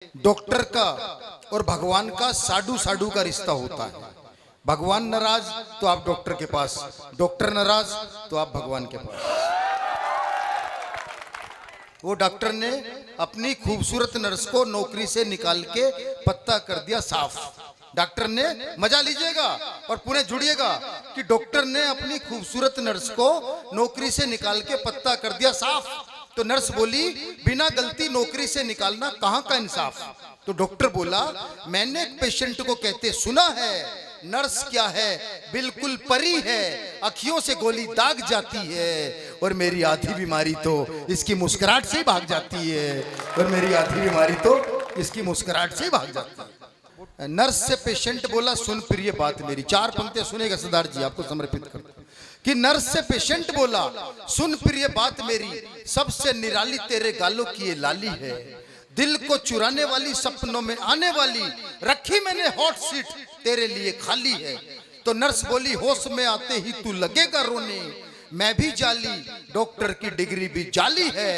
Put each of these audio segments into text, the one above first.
Doctor का और भगवान का साडू साडू का रिश्ता होता है। भगवान नाराज तो आप डॉक्टर के पास, डॉक्टर नाराज तो आप भगवान के पास। वो डॉक्टर ने अपनी खूबसूरत नर्स को नौकरी से निकाल के पत्ता कर दिया साफ। डॉक्टर ने, मजा लीजिएगा और पूरे जुड़िएगा कि डॉक्टर ने अपनी खूबसूरत नर्स को नौकरी से निकाल के पत्ता कर दिया साफ। तो नर्स बोली, बिना गलती नौकरी से निकालना कहां का इंसाफ। तो डॉक्टर बोला, मैंने एक पेशेंट को कहते सुना है, नर्स क्या है बिल्कुल परी है, अखियों से गोली दाग जाती है और मेरी आधी बीमारी तो इसकी मुस्कुराहट से ही भाग जाती है, और मेरी आधी बीमारी तो इसकी मुस्कुराहट से ही भाग जाती है। नर्स से पेशेंट बोला, सुन प्रिय बात मेरी, चार पंक्तियां सुनेगा सरदार जी, आपको समर्पित करता हूं कि नर्स से पेशेंट बोला, सुन प्रिय बात मेरी, सबसे निराली तेरे गालों की ये लाली है, दिल को चुराने वाली, सपनों में आने वाली, रखी मैंने हॉट सीट तेरे लिए खाली है। तो नर्स बोली, होश में आते ही तू लगेगा रोने, मैं भी जाली, डॉक्टर की डिग्री भी जाली है,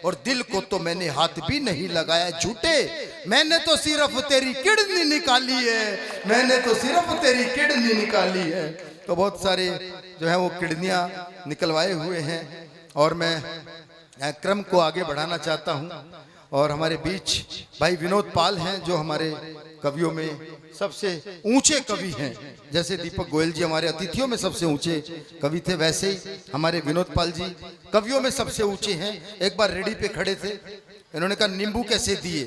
और दिल को तो मैंने हाथ भी नहीं लगाया झूठे, मैंने तो सिर्फ तेरी किडनी निकाली है, मैंने तो सिर्फ तेरी किडनी निकाली है। तो बहुत सारे जो है वो किडनियां निकलवाए हुए हैं, और मैं क्रम को आगे बढ़ाना चाहता हूं। और हमारे बीच भाई विनोद पाल हैं, जो हमारे कवियों में सबसे ऊंचे कवि हैं। जैसे दीपक गोयल जी हमारे अतिथियों में सबसे ऊंचे कवि थे, वैसे ही हमारे विनोद पाल जी कवियों में सबसे ऊंचे हैं। एक बार रेडी पे खड़े थे, इन्होंने कहा नींबू कैसे दिए,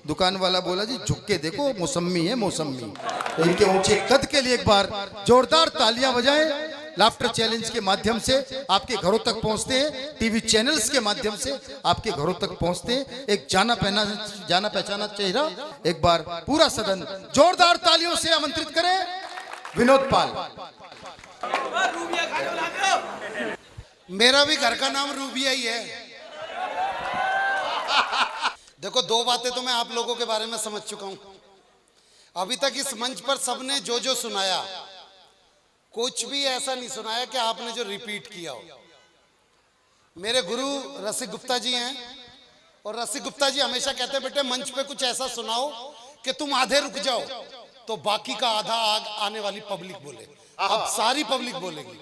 दुकान वाला बोला, जी झुक के देखो मौसमी है मौसमी। तो इनके ऊंचे कद के लिए एक बार जोरदार तालियां बजाएं। लाफ्टर चैलेंज के माध्यम से आपके घरों तक पहुंचते हैं, टीवी चैनल्स के माध्यम से आपके घरों तक पहुंचते हैं। एक जाना पहचाना चेहरा, एक बार पूरा सदन जोरदार तालियों से आमंत्रित करें विनोद पाल। मेरा भी घर का नाम रूबिया ही है। देखो, दो बातें तो मैं आप लोगों के बारे में समझ चुका हूं। अभी तक इस मंच पर सबने जो जो सुनाया, कुछ भी ऐसा नहीं सुनाया कि आपने जो रिपीट किया हो। मेरे गुरु रसिक गुप्ता जी हैं, और रसिक गुप्ता जी हमेशा कहते हैं, बेटे मंच पे कुछ ऐसा सुनाओ कि तुम आधे रुक जाओ तो बाकी का आधा आने वाली पब्लिक बोले। अब सारी पब्लिक बोलेगी।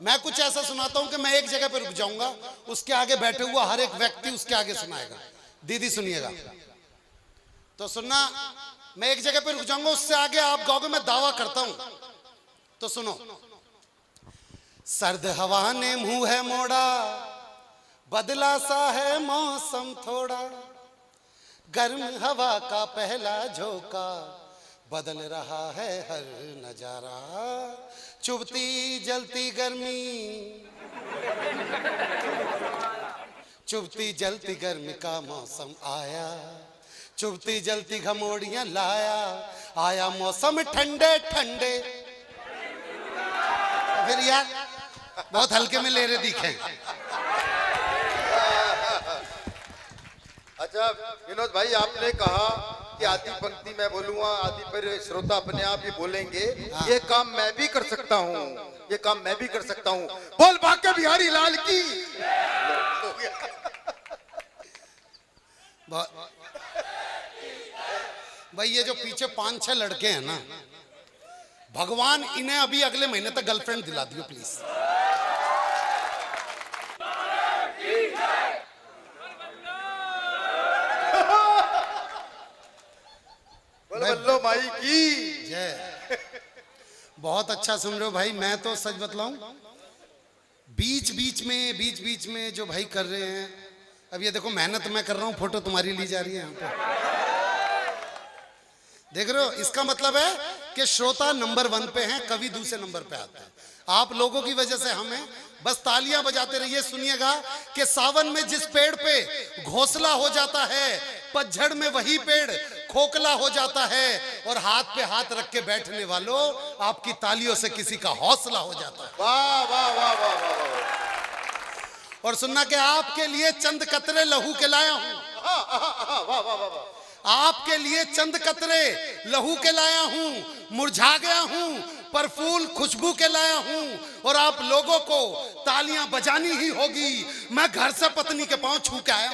मैं कुछ ऐसा सुनाता हूं कि मैं एक जगह पे रुक जाऊंगा, उसके आगे बैठे हुआ हर एक व्यक्ति उसके आगे सुनाएगा। दीदी सुनिएगा तो सुनना, मैं एक जगह पे रुक जाऊंगा, उससे आगे आप गाओगे, मैं दावा करता हूं। तो सुनो, सर्द हवा ने मुंह है मोड़ा, बदला सा है मौसम थोड़ा, गर्म हवा का पहला झोंका, बदल रहा है हर नजारा, चुभती जलती गर्मी, चुभती जलती गर्मी का मौसम आया, चुभती जलती घमोड़ियां लाया, आया मौसम ठंडे ठंडे। फिर यार बहुत हल्के में ले रहे दिखे। अच्छा विनोद भाई, आपने कहा कि आधी पंक्ति मैं बोलूंगा, आधी पर श्रोता अपने आप ही बोलेंगे। हाँ। ये काम मैं भी कर सकता हूँ, ये काम मैं भी कर सकता हूँ। बोल बाके बिहारी लाल की। भाई ये जो पीछे 5-6 लड़के हैं ना, भगवान इन्हें अभी अगले महीने तक गर्लफ्रेंड दिला दियो प्लीज। बल्लो माई की जय। बहुत अच्छा सुन रहे हो भाई। मैं तो सच बतलाऊं, बीच बीच में जो भाई कर रहे हैं, अब ये देखो मेहनत मैं कर रहा हूं, फोटो तुम्हारी ली जा रही है यहाँ पे, देख रहे हो। इसका मतलब है कि श्रोता नंबर 1 पे हैं, कवि दूसरे नंबर पे आते हैं। आप लोगों की वजह से हमें बस तालियां बजाते रहिए। सुनिएगा कि सावन में जिस पेड़ पे घोंसला हो जाता है, पतझड़ में वही पेड़ खोखला हो जाता है, और हाथ पे हाथ रख के बैठने वालों, आपकी तालियों से किसी का हौसला हो जाता है। वाह वाह वाह वाह वाह। और सुनना कि आपके लिए चंद कतरे लहू के लाया हूं, वाह वाह वाह। आपके लिए चंद कतरे लहू के लाया हूं, मुरझा गया हूं पर फूल खुशबू के लाया हूं, और आप लोगों को तालियां बजानी ही होगी। मैं घर से पत्नी के पांव छू के आया।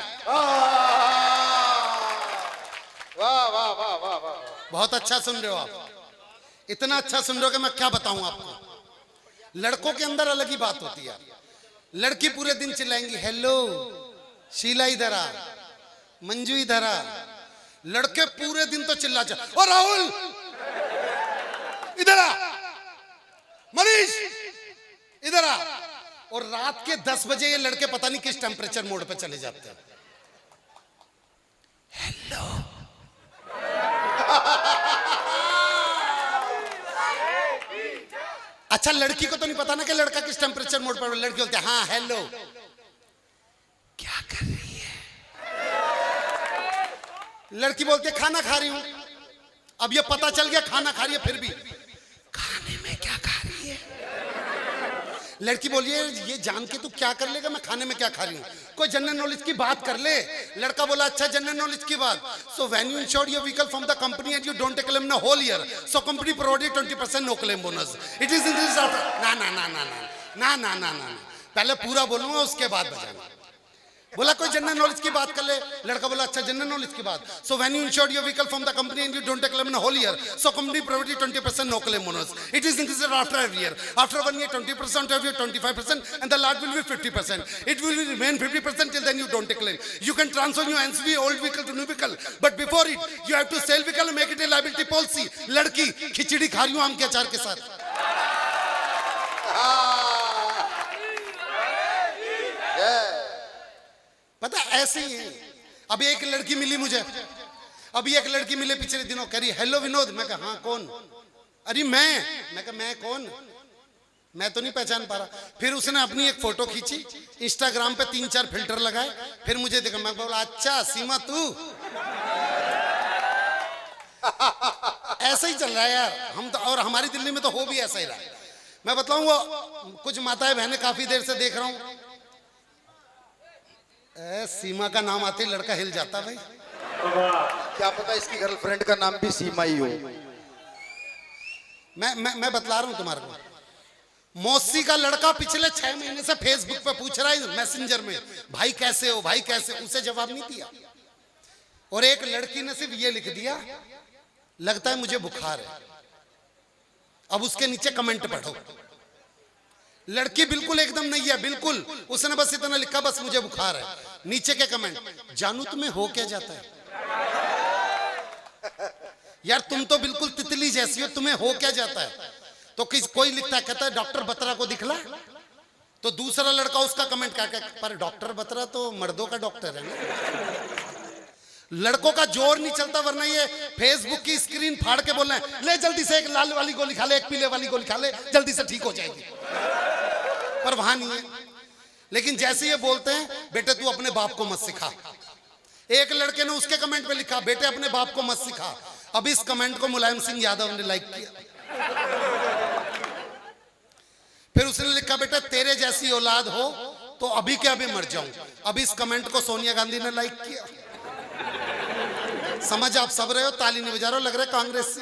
वाह वाह वाह वाह वाह। बहुत अच्छा सुन रहे हो आप, इतना अच्छा सुन रहे हो कि मैं क्या बताऊं आपको। लड़कों के अंदर अलग ही बात होती है। लड़की पूरे दिन चिल्लाएंगी हेलो शीला इधर आ, मंजू इधर आ। लड़के पूरे दिन तो चिल्ला ओ राहुल इधर आ, मनीष इधर आ। और रात के 10 बजे ये लड़के पता नहीं किस टेम्परेचर मोड पे चले जाते हैं। हेलो अच्छा, लड़की को तो नहीं पता ना कि लड़का किस टेम्परेचर मोड पर। लड़की बोलते हैं हाँ हेलो, क्या कर रही है? लड़की बोलती है खाना खा रही हूं। अब ये पता चल गया खाना खा रही है, फिर भी खाने में क्या खा रही है? लड़की बोली है ये जान के तू क्या कर लेगा मैं खाने में क्या खा रही हूँ, कोई जनरल नॉलेज की बात कर ले। लड़का बोला अच्छा जनरल नॉलेज की बात, so when you insure your vehicle from the company and you don't claim in whole year, so company provided 20% no claim bonus, it is in this. ना ना ना ना ना ना ना ना ना, पहले पूरा बोलूंगा उसके बाद बजाना। बोला कोई जनरल नॉलेज की बात कर ले। लड़का बोला अच्छा जनरल नॉलेज की बात, so when you insure your vehicle from the company and you don't claim in whole year, so company provided 20% no claim bonus, it is increased after every year, after 1 year 20% of your 25% and the lot will be 50%, it will remain 50% till then you don't claim. You can transfer your NCV old vehicle to new vehicle, but before it you have to sell vehicle and make it a liability policy. लड़की खिचड़ी खा रही हूं आम के अचार के साथ। पता ऐसे ही है। अभी एक लड़की मिली मुझे, अभी एक लड़की मिले पिछले दिनों, कह रही हेलो विनोद। मैं कहा हाँ कौन? अरे मैं कहा मैं कौन, मैं तो नहीं पहचान पा रहा। फिर उसने अपनी एक फोटो खींची, इंस्टाग्राम पे 3-4 फिल्टर लगाए, फिर मुझे देखा। मैं बोला अच्छा सीमा तू। ऐसा ही चल रहा है यार हम तो, और हमारी दिल्ली में तो हो भी ऐसा ही रहा है। मैं बताऊं वो कुछ माताएं बहनें काफी देर से देख रहा हूं, सीमा का नाम आते ही लड़का हिल जाता भाई। क्या पता इसकी गर्लफ्रेंड का नाम भी सीमा ही हो। मैं बतला रहा हूं तुम्हारे को, मौसी का लड़का पिछले 6 महीने से फेसबुक पे पूछ रहा है मैसेंजर में भाई कैसे हो भाई कैसे, उसे जवाब नहीं दिया। और एक लड़की ने सिर्फ ये लिख दिया लगता है मुझे बुखार है। अब उसके नीचे कमेंट पढ़ो, लड़की बिल्कुल एकदम नहीं है, बिल्कुल उसने बस इतना लिखा बस मुझे बुखार है। नीचे के कमेंट जानू तुम्हें हो क्या जाता है यार, तुम तो बिल्कुल तितली जैसी हो, तुम्हें हो क्या जाता है? तो कोई लिखता है कहता है डॉक्टर बत्रा को दिखला, तो दूसरा लड़का उसका कमेंट क्या कहता है पर डॉक्टर बत्रा तो मर्दों का डॉक्टर है ना। लड़कों का जोर नहीं चलता, वरना ये फेसबुक की स्क्रीन फाड़ के बोल रहे हैं ले जल्दी से एक लाल वाली गोली खा ले, एक पीले वाली गोली खा ले, जल्दी से ठीक हो जाएगी। पर वहां नहीं है। लेकिन जैसे ये बोलते हैं बेटे तू अपने बाप को मत सिखा, एक लड़के ने उसके कमेंट पे लिखा बेटे अपने बाप को मत सिखा। अब इस कमेंट को मुलायम सिंह यादव ने लाइक किया। फिर उसने लिखा बेटा तेरे जैसी औलाद हो तो अभी के अभी मर जाऊं। अब इस कमेंट को सोनिया गांधी ने लाइक किया। समझ आप सब रहे हो, ताली नहीं बजा रहे हो, लग रहा है कांग्रेस से।